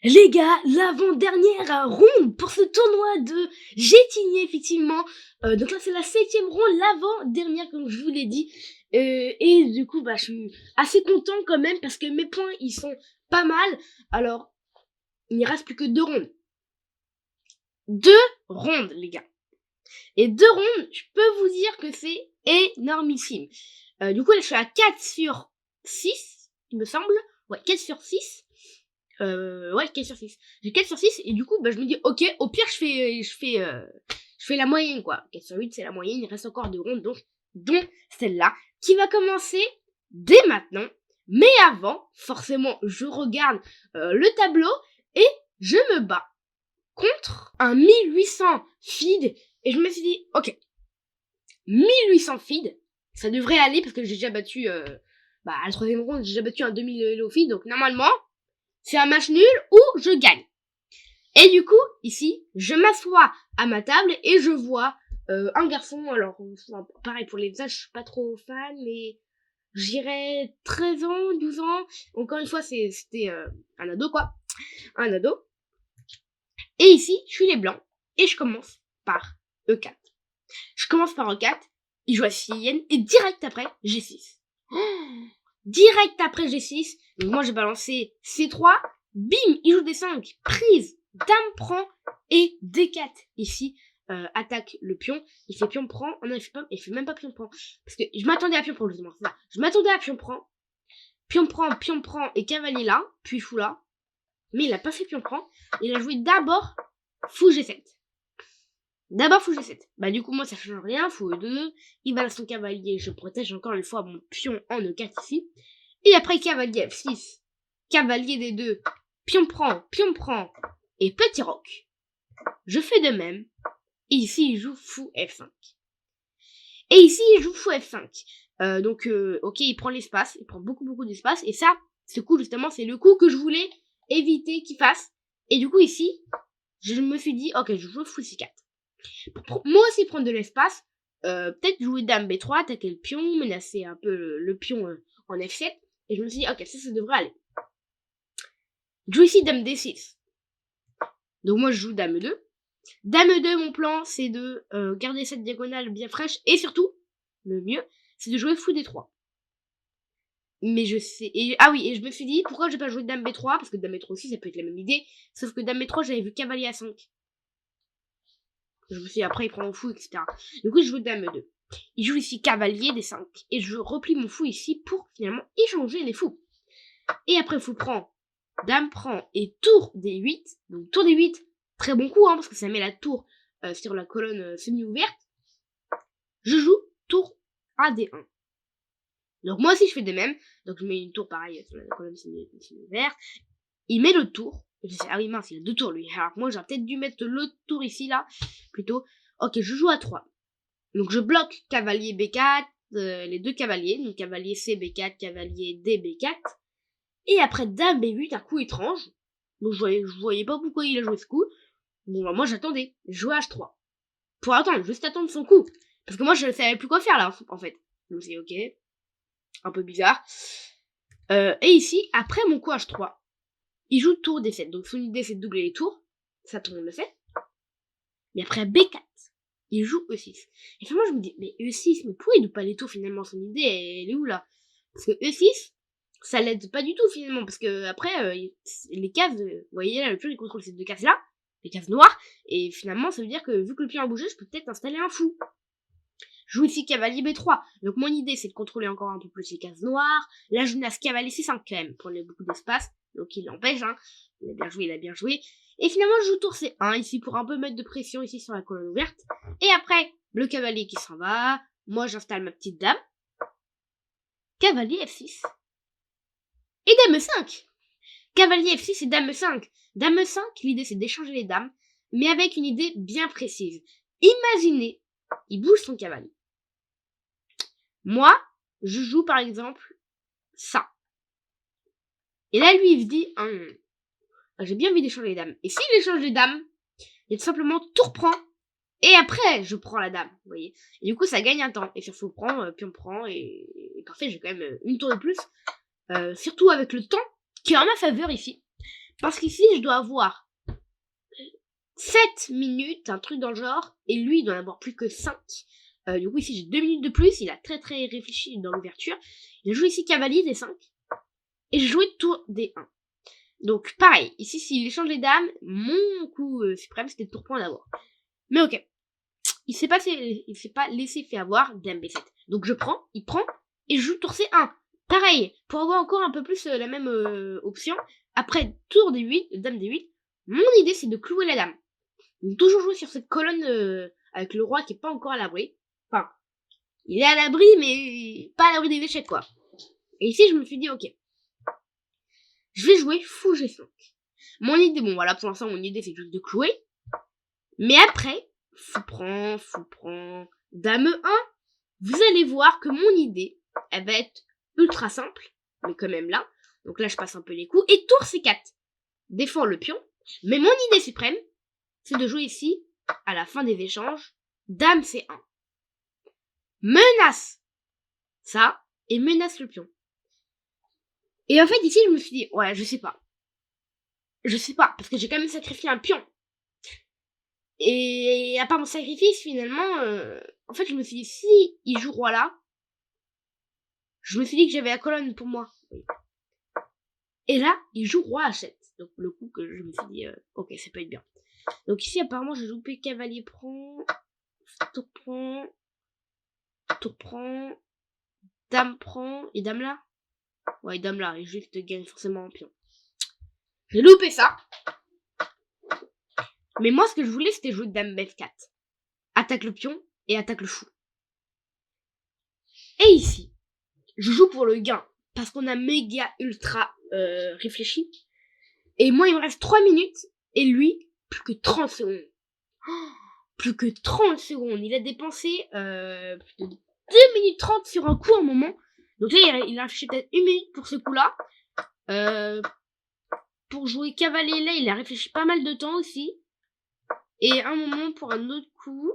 Les gars, l'avant-dernière ronde pour ce tournoi de Gétigné, effectivement. Donc là, c'est la 7e ronde, l'avant-dernière, comme je vous l'ai dit. Et du coup, je suis assez content quand même parce que mes points, ils sont pas mal. Alors, il n'y reste plus que 2 rondes. 2 rondes, les gars. Et 2 rondes, je peux vous dire que c'est énormissime. Du coup, là, je suis à 4 sur 6, il me semble. Ouais, 4 sur 6. Ouais, 4 sur 6. J'ai 4 sur 6 et du coup, je me dis, ok, au pire, je fais la moyenne, quoi. 4 sur 8, c'est la moyenne, il reste encore 2 rondes, donc, dont celle-là, qui va commencer dès maintenant. Mais avant, forcément, je regarde le tableau et je me bats contre un 1800 feed. Et je me suis dit, ok, 1800 feed, ça devrait aller parce que j'ai déjà battu, à la 3e ronde, j'ai déjà battu un 2000 Hello feed, donc normalement, c'est un match nul ou je gagne. Et du coup, ici, je m'assois à ma table et je vois un garçon, alors pareil pour les âges, je suis pas trop fan, mais j'irais 13 ans, 12 ans. Encore une fois, c'était un ado, quoi. Un ado. Et ici, je suis les blancs et je commence par E4. Je commence par E4, il joue à Sicilienne et direct après, G6. Direct après G6, donc moi j'ai balancé C3, bim, il joue D5, prise, dame prend et D4. Ici, attaque le pion, il fait pion prend, oh non il fait même pas pion prend, parce que je m'attendais à pion prend justement, c'est ça. Je m'attendais à pion prend et cavalier là, puis fou là, mais il a pas fait pion prend, il a joué d'abord fou G7. D'abord fou G7. Du coup moi ça change rien, fou E2, il balance son cavalier, je protège encore une fois mon pion en E4 ici. Et après cavalier F6, cavalier D2, pion prend, et petit roc. Je fais de même. Et ici il joue fou F5. Et ici il joue fou F5. Donc ok, il prend l'espace, il prend beaucoup d'espace. Et ça, ce coup justement, c'est le coup que je voulais éviter qu'il fasse. Et du coup ici, je me suis dit, ok, je joue fou C4. Pour moi aussi prendre de l'espace, peut-être jouer dame B3, attaquer le pion, menacer un peu le pion en F7. Et je me suis dit, ok, ça devrait aller. Je joue ici dame D6. Donc moi je joue dame E2. Dame E2, mon plan, c'est de garder cette diagonale bien fraîche. Et surtout, le mieux, c'est de jouer fou D3. Mais je sais... et je me suis dit, pourquoi je vais pas jouer dame B3? Parce que dame B3 aussi, ça peut être la même idée. Sauf que dame B3, j'avais vu cavalier A5. Je me suis dit, après, il prend mon fou, etc. Du coup, je joue dame E2. Il joue ici cavalier D5. Et je replie mon fou ici pour finalement échanger les fous. Et après, fou prend, dame prend et tour D8. Donc tour D8, très bon coup, parce que ça met la tour sur la colonne semi-ouverte. Je joue tour AD1. Donc moi aussi, je fais de même. Donc je mets une tour pareil sur la colonne semi-ouverte. Il met le tour. Je sais, ah oui, mince, il a 2 tours, lui. Alors moi, j'aurais peut-être dû mettre l'autre tour ici, là, plutôt. Ok, je joue à 3. Donc je bloque cavalier B4, les 2 cavaliers. Donc cavalier C, B4, cavalier D, B4. Et après dame B8, un coup étrange. Donc je voyais pas pourquoi il a joué ce coup. Bon, moi j'attendais. Je jouais H3. Pour attendre, juste attendre son coup. Parce que moi je ne savais plus quoi faire là, en fait. Donc c'est ok. Un peu bizarre. Et ici, après mon coup H3, il joue tour D7. Donc son idée c'est de doubler les tours. Ça tout le monde le fait. Mais après B4, il joue E6. Et finalement je me dis, mais E6, mais pourquoi il double pas les tours finalement? Son idée elle est où là? Parce que E6, ça l'aide pas du tout finalement, parce que après les cases, vous voyez là, le pion il contrôle ces 2 cases là, les cases noires, et finalement ça veut dire que vu que le pion a bougé, je peux peut-être installer un fou. Je joue ici cavalier B3, donc mon idée c'est de contrôler encore un peu plus les cases noires. Là je menace cavalier C5 quand même, pour beaucoup d'espace, donc il l'empêche, il a bien joué. Et finalement je joue tour C1 ici pour un peu mettre de pression ici sur la colonne ouverte. Et après, le cavalier qui s'en va, moi j'installe ma petite dame, cavalier F6. Et dame E5. Cavalier F6 et dame E5. Dame E5, l'idée c'est d'échanger les dames, mais avec une idée bien précise. Imaginez, il bouge son cavalier. Moi, je joue par exemple ça. Et là, lui, il se dit, j'ai bien envie d'échanger les dames. Et s'il échange les dames, il tout simplement tour prend, et après, je prends la dame, vous voyez. Et du coup, ça gagne un temps. Et sur faux prend, pion prend, et parfait, j'ai quand même une tour de plus. Surtout avec le temps qui est en ma faveur ici. Parce qu'ici, je dois avoir 7 minutes, un truc dans le genre, et lui, il doit en avoir plus que 5. Du coup, ici, j'ai 2 minutes de plus, il a très très réfléchi dans l'ouverture. Il a joué ici cavalier D5, et j'ai joué tour D1. Donc, pareil, ici, s'il échange les dames, mon coup suprême, c'était tour point d'abord. Mais ok, il s'est pas laissé faire avoir, dame B7. Donc, je prends, il prend, et je joue tour C1. Pareil, pour avoir encore un peu plus la même option, après tour D8, dame D8, mon idée, c'est de clouer la dame. Donc, toujours jouer sur cette colonne avec le roi qui est pas encore à l'abri. Enfin, il est à l'abri, mais pas à l'abri des échecs, quoi. Et ici, je me suis dit, ok, je vais jouer fou G5. Mon idée, bon voilà, pour l'instant, mon idée, c'est juste de clouer. Mais après, fou prend, dame E1, vous allez voir que mon idée, elle va être ultra simple, mais quand même là. Donc là, je passe un peu les coups. Et tour C4, défend le pion. Mais mon idée suprême, c'est de jouer ici, à la fin des échanges, dame C1. Menace ça, et menace le pion. Et en fait, ici, je me suis dit, ouais, je sais pas. Je sais pas, parce que j'ai quand même sacrifié un pion. Et à part mon sacrifice, finalement, en fait, je me suis dit, si il joue roi là, je me suis dit que j'avais la colonne pour moi. Et là, il joue roi H7. Donc, le coup que je me suis dit, ok, ça peut être bien. Donc ici, apparemment, j'ai loupé cavalier prend, tour prend, dame prend, et dame là. Ouais, dame là, et juste gagne forcément un pion. J'ai loupé ça. Mais moi, ce que je voulais, c'était jouer dame F4. Attaque le pion et attaque le fou. Et ici, je joue pour le gain. Parce qu'on a méga ultra réfléchi. Et moi, il me reste 3 minutes. Et lui, plus que 30 secondes. Oh, plus que 30 secondes. Il a dépensé plus de 2 minutes 30 sur un coup à un moment. Donc là, il a réfléchi peut-être 1 minute pour ce coup-là. Pour jouer cavalier là, il a réfléchi pas mal de temps aussi. Et un moment pour un autre coup.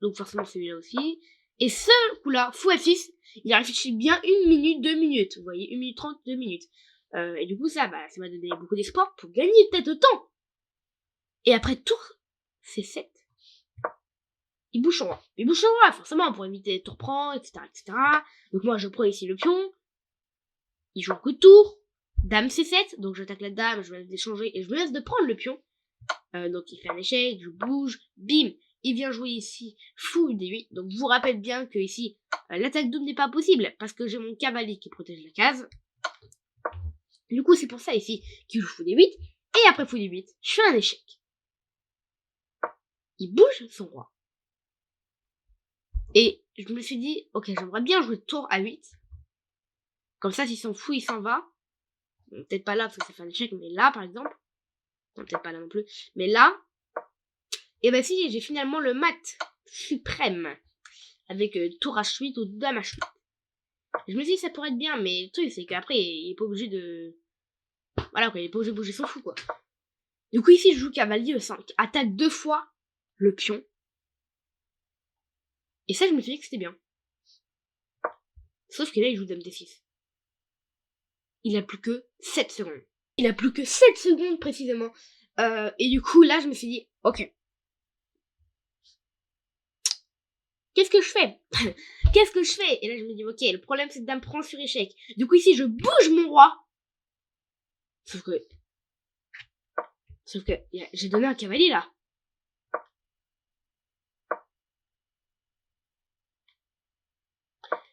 Donc forcément celui-là aussi. Et ce coup-là, fou F6, il a réfléchi bien 1 minute, 2 minutes. Vous voyez, 1 minute 30, 2 minutes. Et du coup, ça m'a donné beaucoup d'espoir pour gagner peut-être autant. Et après tour C7, il bouge en roi. Il bouge en roi, forcément, pour éviter tour prend, etc., etc. Donc moi, je prends ici le pion. Il joue un coup de tour. Dame C7, donc j'attaque la dame, je vais l'échanger et je me laisse de prendre le pion. Donc il fait un échec, je bouge, bim, il vient jouer ici fou D8. Donc je vous rappelle bien que ici l'attaque double n'est pas possible parce que j'ai mon cavalier qui protège la case. Du coup c'est pour ça ici qu'il joue fou D8 et après fou D8 je fais un échec. Il bouge son roi. Et je me suis dit ok, j'aimerais bien jouer tour A8. Comme ça s'il s'en fout il s'en va. Bon, peut-être pas là parce que ça fait un échec, mais là par exemple. Non, peut-être pas là non plus. Mais là, et ben si, j'ai finalement le mat suprême. Avec tour H8 ou dame H8. Je me suis dit ça pourrait être bien, mais le truc c'est qu'après, il est pas obligé de... Voilà quoi, il est pas obligé de bouger son fou quoi. Du coup ici, je joue cavalier E5. Attaque 2 fois le pion. Et ça, je me suis dit que c'était bien. Sauf que là, il joue dame D6. Il a plus que 7 secondes. Il a plus que 7 secondes précisément. Et du coup, là, je me suis dit, ok. Qu'est-ce que je fais? Qu'est-ce que je fais? Et là, je me dis, ok, le problème, c'est que dame prend sur échec. Du coup, ici, je bouge mon roi. Sauf que j'ai donné un cavalier, là.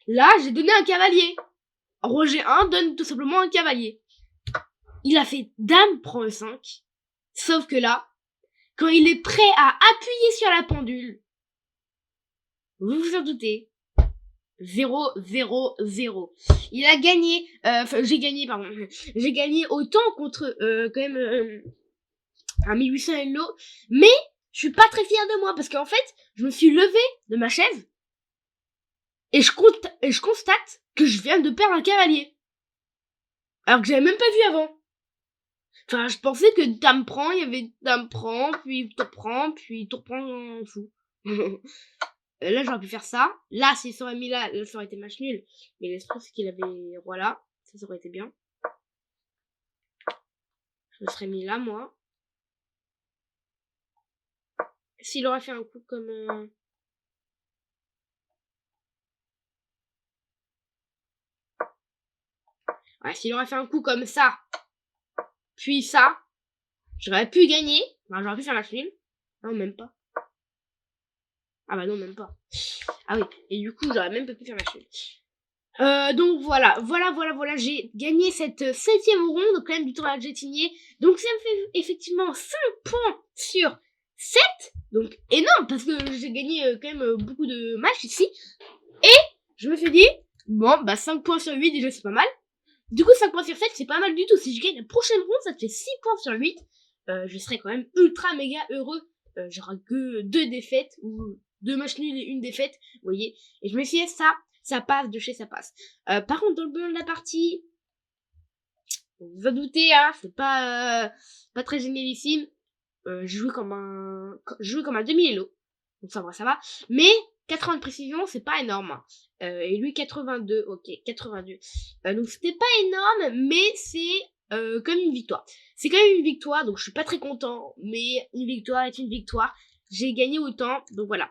Là, j'ai donné un cavalier. Roi G1 donne tout simplement un cavalier. Il a fait dame prend E5. Sauf que là, quand il est prêt à appuyer sur la pendule, vous vous en doutez, 0, 0, 0. Il a gagné, j'ai gagné, pardon. J'ai gagné autant contre, quand même, un 1800 Hello. Mais, je suis pas très fière de moi, parce qu'en fait, je me suis levée de ma chaise, et je constate que je viens de perdre un cavalier. Alors que j'avais même pas vu avant. Enfin, je pensais que dame prend, il y avait dame prend, puis tour prend fou. Là, j'aurais pu faire ça. Là, s'il s'aurait mis là, ça aurait été match nul. Mais l'esprit, c'est qu'il avait roi là. Ça aurait été bien. Je me serais mis là, moi. S'il aurait fait un coup comme... Ouais, s'il aurait fait un coup comme ça, puis ça, j'aurais pu gagner. Enfin, j'aurais pu faire la file. Non, même pas. Ah bah non, même pas. Ah oui, et du coup, j'aurais même pas pu faire ma file. Donc voilà, j'ai gagné cette 7ème ronde, quand même, du tournoi de Jetigné. Donc ça me fait effectivement 5 points sur 7. Donc énorme, parce que j'ai gagné quand même beaucoup de matchs ici. Et je me suis dit, bon, bah 5 points sur 8, déjà c'est pas mal. Du coup, 5 points sur 7, c'est pas mal du tout. Si je gagne la prochaine ronde, ça te fait 6 points sur 8. Je serais quand même ultra méga heureux. J'aurai que 2 défaites, ou 2 matchs nuls et 1 défaite, vous voyez. Et je me suis dit, ça passe, de chez ça passe. Par contre, dans le bilan de la partie, vous vous en doutez, hein, c'est pas très génialissime. Je jouais comme un demi-elo. Donc ça va. Mais 80 de précision, c'est pas énorme. Hein. Et lui 82, ok, 82. Donc c'était pas énorme, mais c'est comme une victoire. C'est quand même une victoire, donc je suis pas très content, mais une victoire est une victoire. J'ai gagné autant, donc voilà.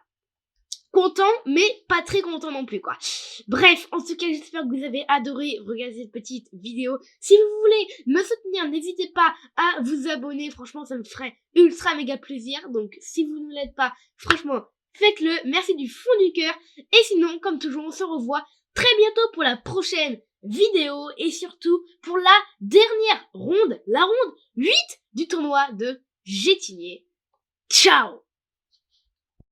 Content, mais pas très content non plus, quoi. Bref, en tout cas, j'espère que vous avez adoré regarder cette petite vidéo. Si vous voulez me soutenir, n'hésitez pas à vous abonner. Franchement, ça me ferait ultra méga plaisir. Donc, si vous ne l'êtes pas, franchement, faites-le. Merci du fond du cœur. Et sinon, comme toujours, on se revoit très bientôt pour la prochaine vidéo. Et surtout, pour la dernière ronde, la ronde 8 du tournoi de Jetigné. Ciao!